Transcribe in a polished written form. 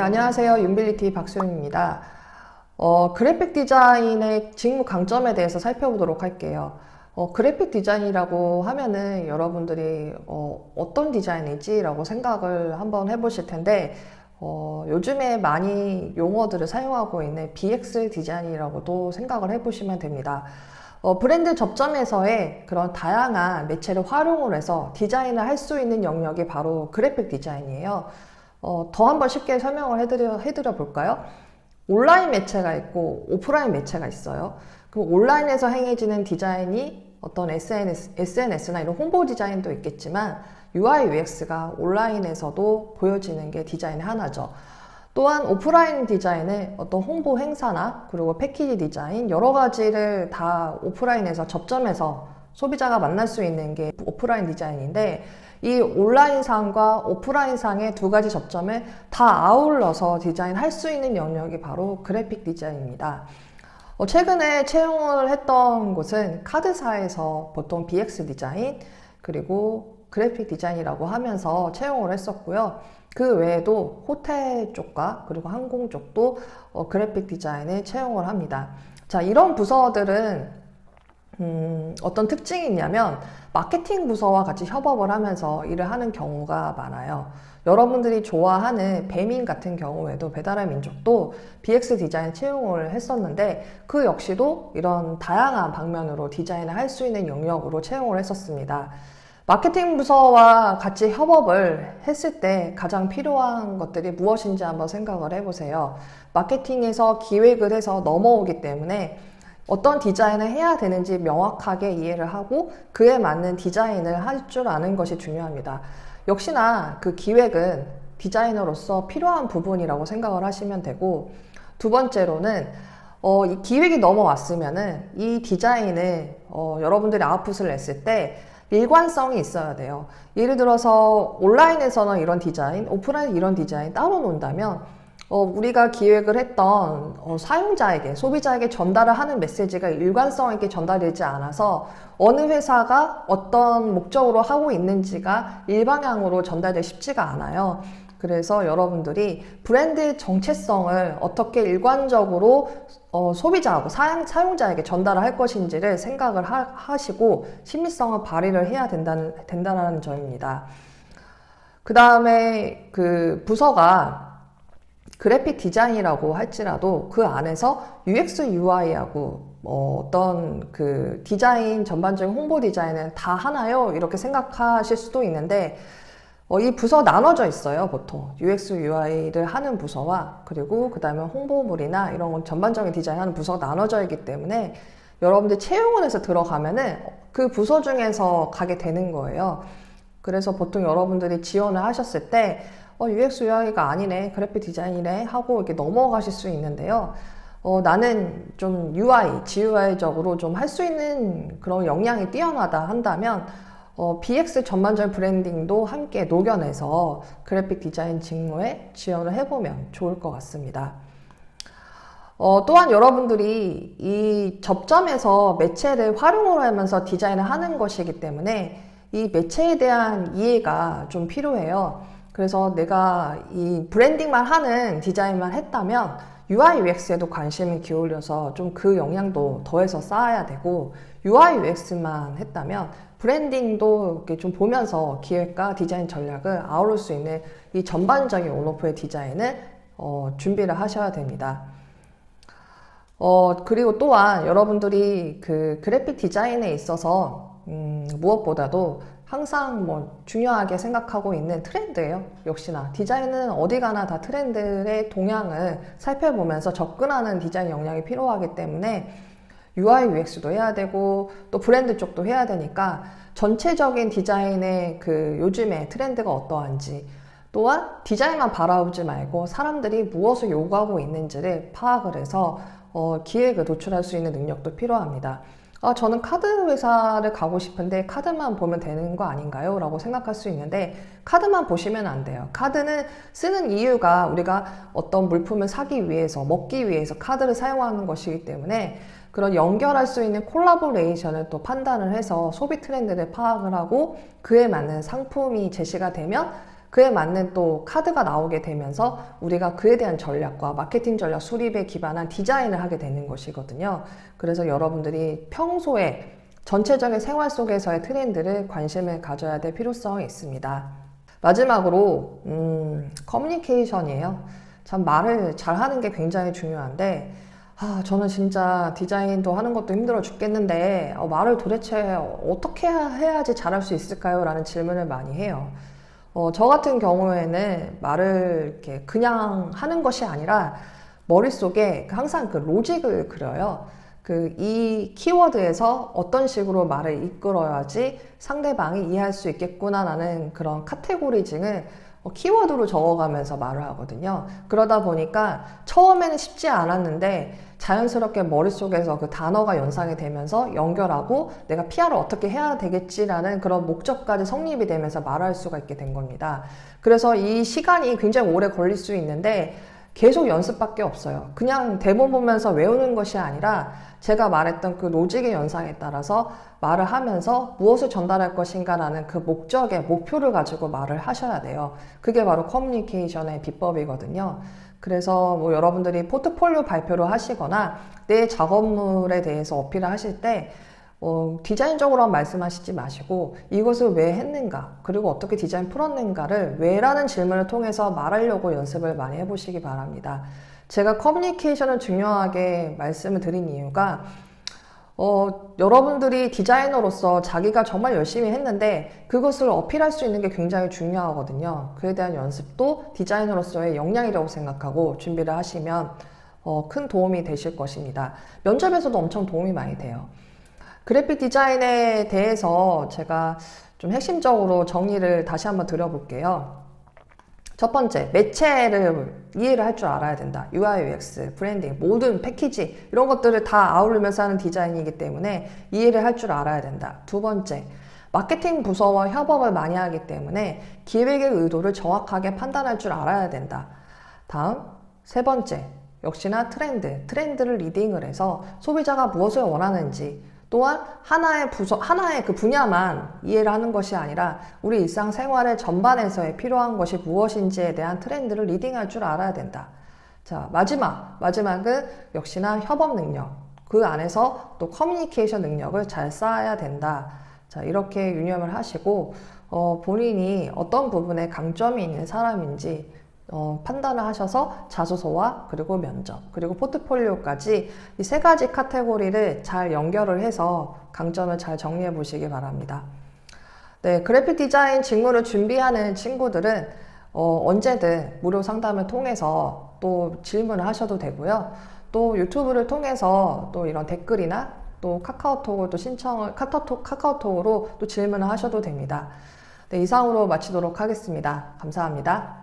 안녕하세요. 윤빌리티 박소영입니다. 그래픽 디자인의 직무 강점에 대해서 살펴보도록 할게요. 그래픽 디자인이라고 하면은 여러분들이 어떤 디자인이지? 라고 생각을 한번 해보실 텐데, 요즘에 많이 용어들을 사용하고 있는 BX 디자인이라고도 생각을 해보시면 됩니다. 브랜드 접점에서의 그런 다양한 매체를 활용을 해서 디자인을 할 수 있는 영역이 바로 그래픽 디자인이에요. 더 한번 쉽게 설명을 해드려 볼까요? 온라인 매체가 있고 오프라인 매체가 있어요. 그럼 온라인에서 행해지는 디자인이 어떤 SNS나 이런 홍보 디자인도 있겠지만 UI, UX가 온라인에서도 보여지는 게 디자인의 하나죠. 또한 오프라인 디자인은 어떤 홍보 행사나 그리고 패키지 디자인 여러 가지를 다 오프라인에서 접점해서 소비자가 만날 수 있는 게 오프라인 디자인인데, 이 온라인상과 오프라인상의 두 가지 접점을 다 아울러서 디자인할 수 있는 영역이 바로 그래픽 디자인입니다. 최근에 채용을 했던 곳은 카드사에서 보통 BX 디자인 그리고 그래픽 디자인이라고 하면서 채용을 했었고요. 그 외에도 호텔 쪽과 그리고 항공 쪽도 그래픽 디자인을 채용을 합니다. 자, 이런 부서들은 어떤 특징이 있냐면 마케팅 부서와 같이 협업을 하면서 일을 하는 경우가 많아요. 여러분들이 좋아하는 배민 같은 경우에도 배달의 민족도 BX 디자인 채용을 했었는데, 그 역시도 이런 다양한 방면으로 디자인을 할 수 있는 영역으로 채용을 했었습니다. 마케팅 부서와 같이 협업을 했을 때 가장 필요한 것들이 무엇인지 한번 생각을 해보세요. 마케팅에서 기획을 해서 넘어오기 때문에 어떤 디자인을 해야 되는지 명확하게 이해를 하고 그에 맞는 디자인을 할 줄 아는 것이 중요합니다. 역시나 그 기획은 디자이너로서 필요한 부분이라고 생각을 하시면 되고, 두 번째로는 이 기획이 넘어왔으면은 이 디자인을 여러분들이 아웃풋을 냈을 때 일관성이 있어야 돼요. 예를 들어서 온라인에서는 이런 디자인, 오프라인 이런 디자인 따로 논다면 우리가 기획을 했던 사용자에게, 소비자에게 전달을 하는 메시지가 일관성 있게 전달되지 않아서 어느 회사가 어떤 목적으로 하고 있는지가 일방향으로 전달되기 쉽지가 않아요. 그래서 여러분들이 브랜드 정체성을 어떻게 일관적으로 소비자하고 사용자에게 전달을 할 것인지를 생각을 하시고 신뢰성을 발휘를 해야 된다는 점입니다. 그 다음에 그 부서가 그래픽 디자인이라고 할지라도 그 안에서 UX, UI하고 어떤 그 디자인, 전반적인 홍보 디자인은 다 하나요? 이렇게 생각하실 수도 있는데, 이 부서 나눠져 있어요. 보통 UX, UI를 하는 부서와 그리고 그 다음에 홍보물이나 이런 건 전반적인 디자인하는 부서가 나눠져 있기 때문에 여러분들 채용을 해서 들어가면은 그 부서 중에서 가게 되는 거예요. 그래서 보통 여러분들이 지원을 하셨을 때 UX, UI가 아니네, 그래픽 디자인이네 하고 이렇게 넘어가실 수 있는데요. 나는 좀 UI, GUI적으로 좀 할 수 있는 그런 역량이 뛰어나다 한다면 BX 전반적인 브랜딩도 함께 녹여내서 그래픽 디자인 직무에 지원을 해보면 좋을 것 같습니다. 또한 여러분들이 이 접점에서 매체를 활용을 하면서 디자인을 하는 것이기 때문에 이 매체에 대한 이해가 좀 필요해요. 그래서 내가 이 브랜딩만 하는 디자인만 했다면 UI, UX에도 관심을 기울여서 좀 그 역량도 더해서 쌓아야 되고, UI, UX만 했다면 브랜딩도 이렇게 좀 보면서 기획과 디자인 전략을 아우를 수 있는 이 전반적인 온오프의 디자인을 준비를 하셔야 됩니다. 그리고 또한 여러분들이 그 그래픽 디자인에 있어서 무엇보다도 항상 중요하게 생각하고 있는 트렌드예요. 역시나 디자인은 어디 가나 다 트렌드의 동향을 살펴보면서 접근하는 디자인 역량이 필요하기 때문에 UI, UX도 해야 되고 또 브랜드 쪽도 해야 되니까 전체적인 디자인의 그 요즘의 트렌드가 어떠한지, 또한 디자인만 바라보지 말고 사람들이 무엇을 요구하고 있는지를 파악을 해서 기획을 도출할 수 있는 능력도 필요합니다. 저는 카드 회사를 가고 싶은데 카드만 보면 되는 거 아닌가요? 라고 생각할 수 있는데, 카드만 보시면 안 돼요. 카드는 쓰는 이유가 우리가 어떤 물품을 사기 위해서, 먹기 위해서 카드를 사용하는 것이기 때문에 그런 연결할 수 있는 콜라보레이션을 또 판단을 해서 소비 트렌드를 파악을 하고 그에 맞는 상품이 제시가 되면 그에 맞는 또 카드가 나오게 되면서 우리가 그에 대한 전략과 마케팅 전략 수립에 기반한 디자인을 하게 되는 것이거든요. 그래서 여러분들이 평소에 전체적인 생활 속에서의 트렌드를 관심을 가져야 될 필요성이 있습니다. 마지막으로 커뮤니케이션이에요. 참 말을 잘하는 게 굉장히 중요한데 저는 진짜 디자인도 하는 것도 힘들어 죽겠는데 말을 도대체 어떻게 해야지 잘할 수 있을까요? 라는 질문을 많이 해요. 저 같은 경우에는 말을 이렇게 그냥 하는 것이 아니라 머릿속에 항상 그 로직을 그려요. 이 키워드에서 어떤 식으로 말을 이끌어야지 상대방이 이해할 수 있겠구나라는 그런 카테고리징을 키워드로 적어가면서 말을 하거든요. 그러다 보니까 처음에는 쉽지 않았는데 자연스럽게 머릿속에서 그 단어가 연상이 되면서 연결하고 내가 PR을 어떻게 해야 되겠지라는 그런 목적까지 성립이 되면서 말할 수가 있게 된 겁니다. 그래서 이 시간이 굉장히 오래 걸릴 수 있는데 계속 연습밖에 없어요. 그냥 대본 보면서 외우는 것이 아니라 제가 말했던 그 로직의 연상에 따라서 말을 하면서 무엇을 전달할 것인가라는 그 목표를 가지고 말을 하셔야 돼요. 그게 바로 커뮤니케이션의 비법이거든요. 그래서 여러분들이 포트폴리오 발표를 하시거나 내 작업물에 대해서 어필을 하실 때 디자인적으로만 말씀하시지 마시고 이것을 왜 했는가 그리고 어떻게 디자인 풀었는가를 왜라는 질문을 통해서 말하려고 연습을 많이 해보시기 바랍니다. 제가 커뮤니케이션을 중요하게 말씀을 드린 이유가 여러분들이 디자이너로서 자기가 정말 열심히 했는데 그것을 어필할 수 있는 게 굉장히 중요하거든요. 그에 대한 연습도 디자이너로서의 역량이라고 생각하고 준비를 하시면 큰 도움이 되실 것입니다. 면접에서도 엄청 도움이 많이 돼요. 그래픽 디자인에 대해서 제가 좀 핵심적으로 정리를 다시 한번 드려볼게요. 첫 번째, 매체를 이해를 할 줄 알아야 된다. UI, UX, 브랜딩, 모든 패키지 이런 것들을 다 아우르면서 하는 디자인이기 때문에 이해를 할 줄 알아야 된다. 두 번째, 마케팅 부서와 협업을 많이 하기 때문에 기획의 의도를 정확하게 판단할 줄 알아야 된다. 다음, 세 번째, 역시나 트렌드를 리딩을 해서 소비자가 무엇을 원하는지 또한 하나의 그 분야만 이해를 하는 것이 아니라 우리 일상생활의 전반에서의 필요한 것이 무엇인지에 대한 트렌드를 리딩할 줄 알아야 된다. 자, 마지막은 역시나 협업 능력. 그 안에서 또 커뮤니케이션 능력을 잘 쌓아야 된다. 자, 이렇게 유념을 하시고, 본인이 어떤 부분에 강점이 있는 사람인지, 판단을 하셔서 자소서와 그리고 면접 그리고 포트폴리오까지 이 세 가지 카테고리를 잘 연결을 해서 강점을 잘 정리해 보시기 바랍니다. 네, 그래픽 디자인 직무를 준비하는 친구들은 언제든 무료 상담을 통해서 또 질문을 하셔도 되고요. 또 유튜브를 통해서 또 이런 댓글이나 또 카카오톡을 또 카카오톡으로 또 질문을 하셔도 됩니다. 네, 이상으로 마치도록 하겠습니다. 감사합니다.